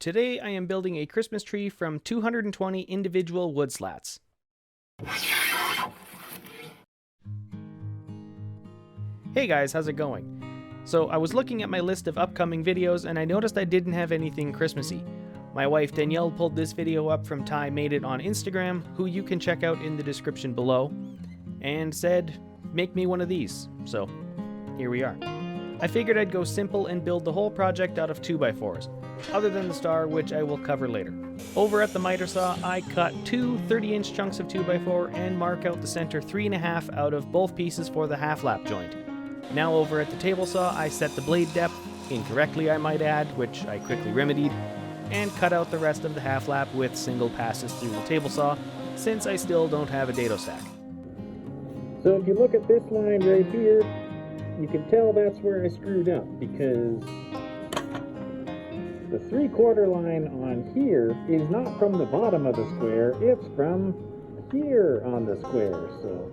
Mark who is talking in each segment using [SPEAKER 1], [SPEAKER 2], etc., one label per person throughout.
[SPEAKER 1] Today I am building a Christmas tree from 220 individual wood slats. Hey guys, how's it going? So I was looking at my list of upcoming videos and I noticed I didn't have anything Christmassy. My wife Danielle pulled this video up from Ty Made It on Instagram, who you can check out in the description below, and said, make me one of these. So here we are. I figured I'd go simple and build the whole project out of 2x4s, other than the star, which I will cover later. Over at the miter saw, I cut two 30-inch chunks of 2x4 and mark out the center 3.5 out of both pieces for the half-lap joint. Now over at the table saw, I set the blade depth, incorrectly I might add, which I quickly remedied, and cut out the rest of the half-lap with single passes through the table saw, since I still don't have a dado stack.
[SPEAKER 2] So if you look at this line right here, you can tell that's where I screwed up, because the 3/4 line on here is not from the bottom of the square, it's from here on the square. So,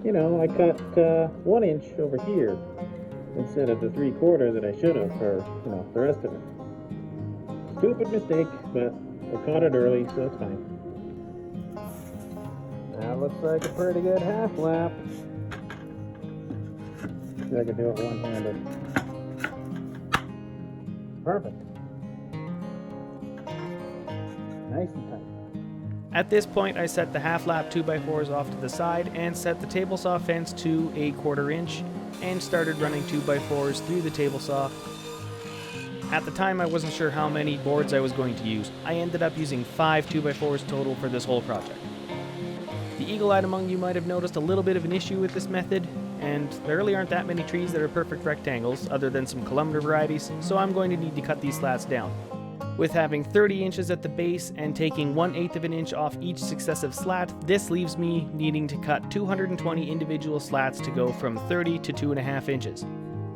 [SPEAKER 2] you know, I cut 1 inch over here instead of the 3/4 that I should have for, you know, the rest of it. Stupid mistake, but I caught it early, so it's fine. That looks like a pretty good half lap. See if I can do it one-handed. Perfect. Nice and tight.
[SPEAKER 1] At this point, I set the half-lap 2x4s off to the side and set the table saw fence to 1/4 inch and started running 2x4s through the table saw. At the time, I wasn't sure how many boards I was going to use. I ended up using 5 2x4s total for this whole project. The eagle-eyed among you might have noticed a little bit of an issue with this method, and there really aren't that many trees that are perfect rectangles, other than some kilometer varieties, so I'm going to need to cut these slats down. With having 30 inches at the base and taking 1/8 of an inch off each successive slat, this leaves me needing to cut 220 individual slats to go from 30 to 2.5 inches.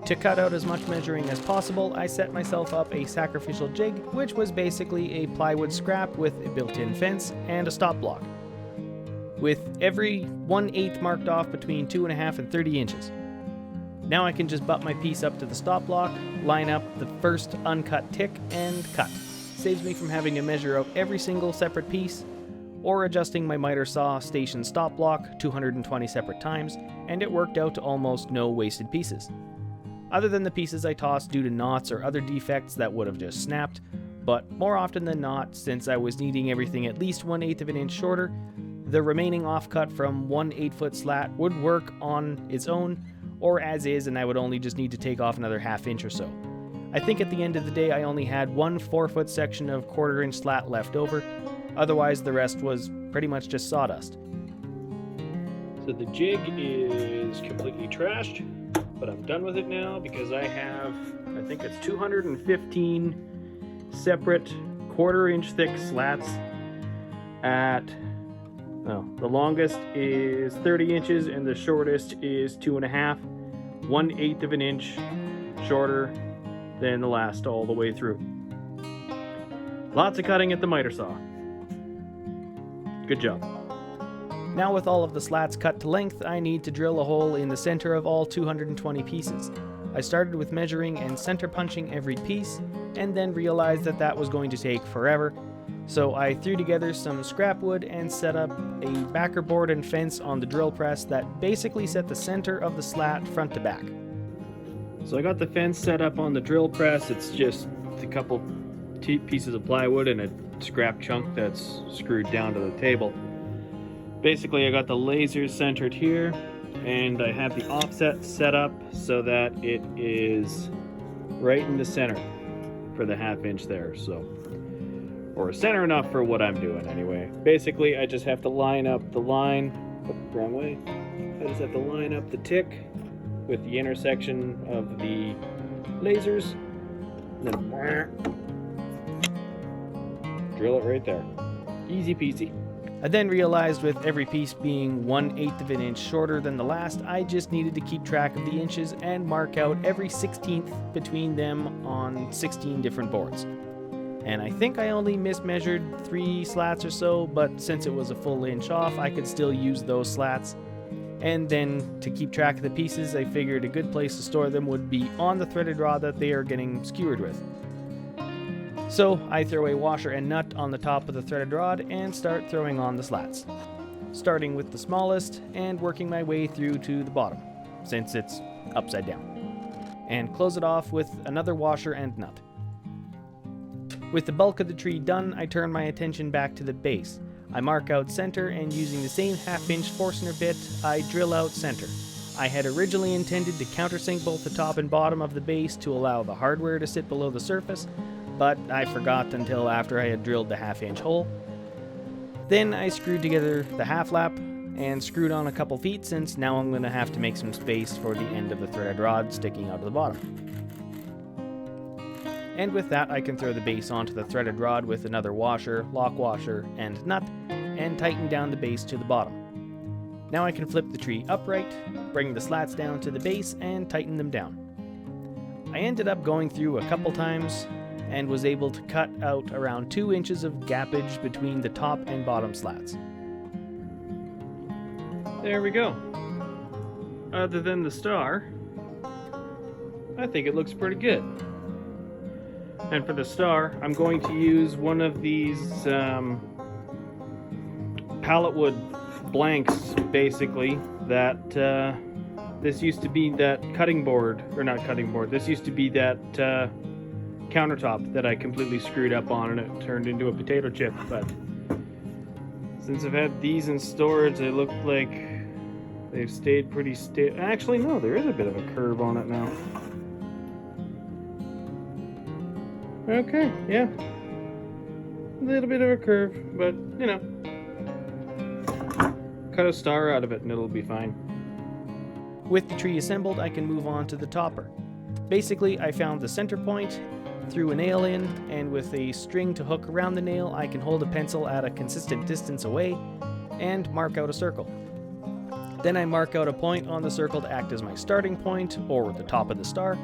[SPEAKER 1] To cut out as much measuring as possible, I set myself up a sacrificial jig, which was basically a plywood scrap with a built-in fence and a stop block, with every 1/8 marked off between 2.5 and 30 inches. Now I can just butt my piece up to the stop block, line up the first uncut tick, and cut. Saves me from having to measure out every single separate piece, or adjusting my miter saw station stop block 220 separate times, and it worked out to almost no wasted pieces. Other than the pieces I tossed due to knots or other defects that would have just snapped, but more often than not, since I was needing everything at least 1/8 of an inch shorter, the remaining offcut from 1 8-foot slat would work on its own, or as is, and I would only just need to take off another 1/2 inch or so. I think at the end of the day I only had one 4-foot section of 1/4 inch slat left over, otherwise the rest was pretty much just sawdust.
[SPEAKER 2] So the jig is completely trashed, but I'm done with it now because I think it's 215 separate 1/4 inch thick slats at, the longest is 30 inches and the shortest is 2.5, 1/8 of an inch shorter than the last all the way through. Lots of cutting at the miter saw. Good job.
[SPEAKER 1] Now with all of the slats cut to length, I need to drill a hole in the center of all 220 pieces. I started with measuring and center punching every piece, and then realized that that was going to take forever, so I threw together some scrap wood and set up a backer board and fence on the drill press that basically set the center of the slat front to back.
[SPEAKER 2] So I got the fence set up on the drill press. It's just a couple pieces of plywood and a scrap chunk that's screwed down to the table. Basically, I got the lasers centered here, and I have the offset set up so that it is right in the center for the 1/2 inch there, so, or center enough for what I'm doing anyway. Basically, I just have to line up the line, wrong way. I just have to line up the tick with the intersection of the lasers, and then drill it right there. Easy peasy.
[SPEAKER 1] I then realized with every piece being 1/8 of an inch shorter than the last, I just needed to keep track of the inches and mark out every 16th between them on 16 different boards. And I think I only mismeasured 3 slats or so, but since it was a full inch off, I could still use those slats. And then to keep track of the pieces, I figured a good place to store them would be on the threaded rod that they are getting skewered with. So I throw a washer and nut on the top of the threaded rod and start throwing on the slats, starting with the smallest and working my way through to the bottom, since it's upside down, and close it off with another washer and nut. With the bulk of the tree done, I turn my attention back to the base. I mark out center, and using the same 1/2-inch Forstner bit, I drill out center. I had originally intended to countersink both the top and bottom of the base to allow the hardware to sit below the surface, but I forgot until after I had drilled the 1/2-inch hole. Then I screwed together the half lap and screwed on a couple feet, since now I'm going to have to make some space for the end of the threaded rod sticking out of the bottom. And with that, I can throw the base onto the threaded rod with another washer, lock washer, and nut, and tighten down the base to the bottom. Now I can flip the tree upright, bring the slats down to the base, and tighten them down. I ended up going through a couple times and was able to cut out around 2 inches of gappage between the top and bottom slats.
[SPEAKER 2] There we go. Other than the star, I think it looks pretty good. And for the star, I'm going to use one of these pallet wood blanks, basically, that this used to be that cutting board, or not cutting board, this used to be that countertop that I completely screwed up on and it turned into a potato chip. But since I've had these in storage, they look like they've stayed pretty stable. Actually, no, there is a bit of a curve on it now. Okay, yeah. A little bit of a curve, but, you know. Cut a star out of it and it'll be fine.
[SPEAKER 1] With the tree assembled, I can move on to the topper. Basically, I found the center point, threw a nail in, and with a string to hook around the nail, I can hold a pencil at a consistent distance away and mark out a circle. Then I mark out a point on the circle to act as my starting point, or the top of the star,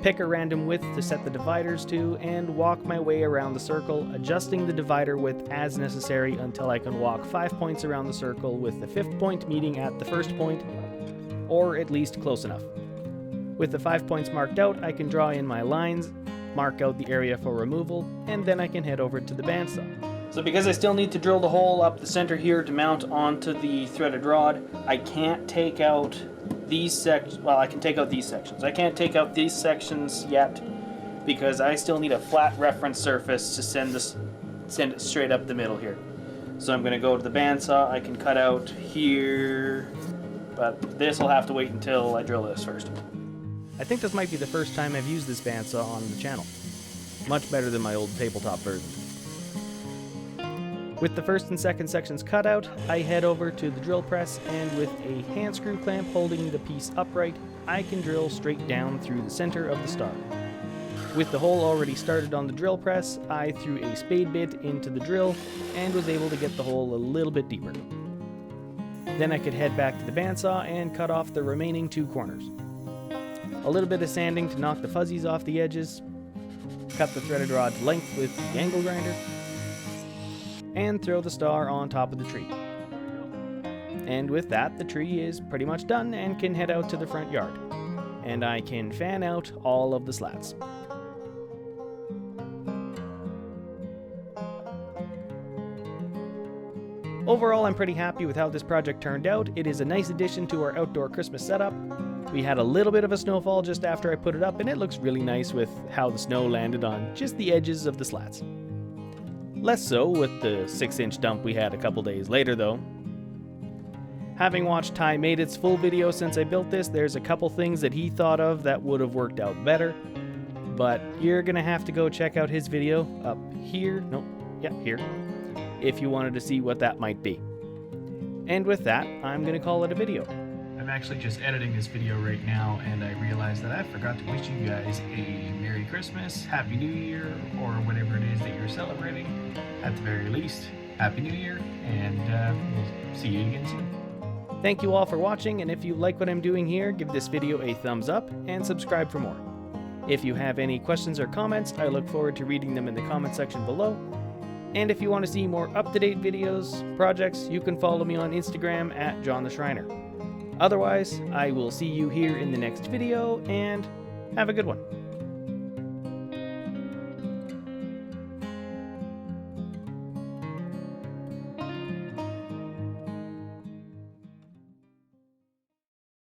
[SPEAKER 1] pick a random width to set the dividers to, and walk my way around the circle, adjusting the divider width as necessary until I can walk 5 points around the circle, with the 5th point meeting at the first point, or at least close enough. With the 5 points marked out, I can draw in my lines, mark out the area for removal, and then I can head over to the bandsaw. So because I still need to drill the hole up the center here to mount onto the threaded rod, I can't take out these sections. Well, I can take out these sections. I can't take out these sections yet because I still need a flat reference surface to send it straight up the middle here. So I'm going to go to the bandsaw. I can cut out here, but this will have to wait until I drill this first. I think this might be the first time I've used this bandsaw on the channel. Much better than my old tabletop version. With the first and second sections cut out, I head over to the drill press, and with a hand screw clamp holding the piece upright, I can drill straight down through the center of the star. With the hole already started on the drill press, I threw a spade bit into the drill and was able to get the hole a little bit deeper. Then I could head back to the bandsaw and cut off the remaining 2 corners. A little bit of sanding to knock the fuzzies off the edges, cut the threaded rod to length with the angle grinder, and throw the star on top of the tree. And with that, the tree is pretty much done and can head out to the front yard. And I can fan out all of the slats. Overall, I'm pretty happy with how this project turned out. It is a nice addition to our outdoor Christmas setup. We had a little bit of a snowfall just after I put it up, and it looks really nice with how the snow landed on just the edges of the slats. Less so with the 6-inch dump we had a couple days later though. Having watched Ty made its full video since I built this, there's a couple things that he thought of that would have worked out better. But you're gonna have to go check out his video up here, here, if you wanted to see what that might be. And with that, I'm gonna call it a video. I'm actually just editing this video right now, and I realized that I forgot to wish you guys a Merry Christmas, Happy New Year, or whatever it is that you're celebrating. At the very least, Happy New Year, and we'll see you again soon. Thank you all for watching, and if you like what I'm doing here, give this video a thumbs up and subscribe for more. If you have any questions or comments, I look forward to reading them in the comment section below. And if you want to see more up-to-date videos, projects, you can follow me on Instagram at John the Schreiner. Otherwise, I will see you here in the next video, and have a good one.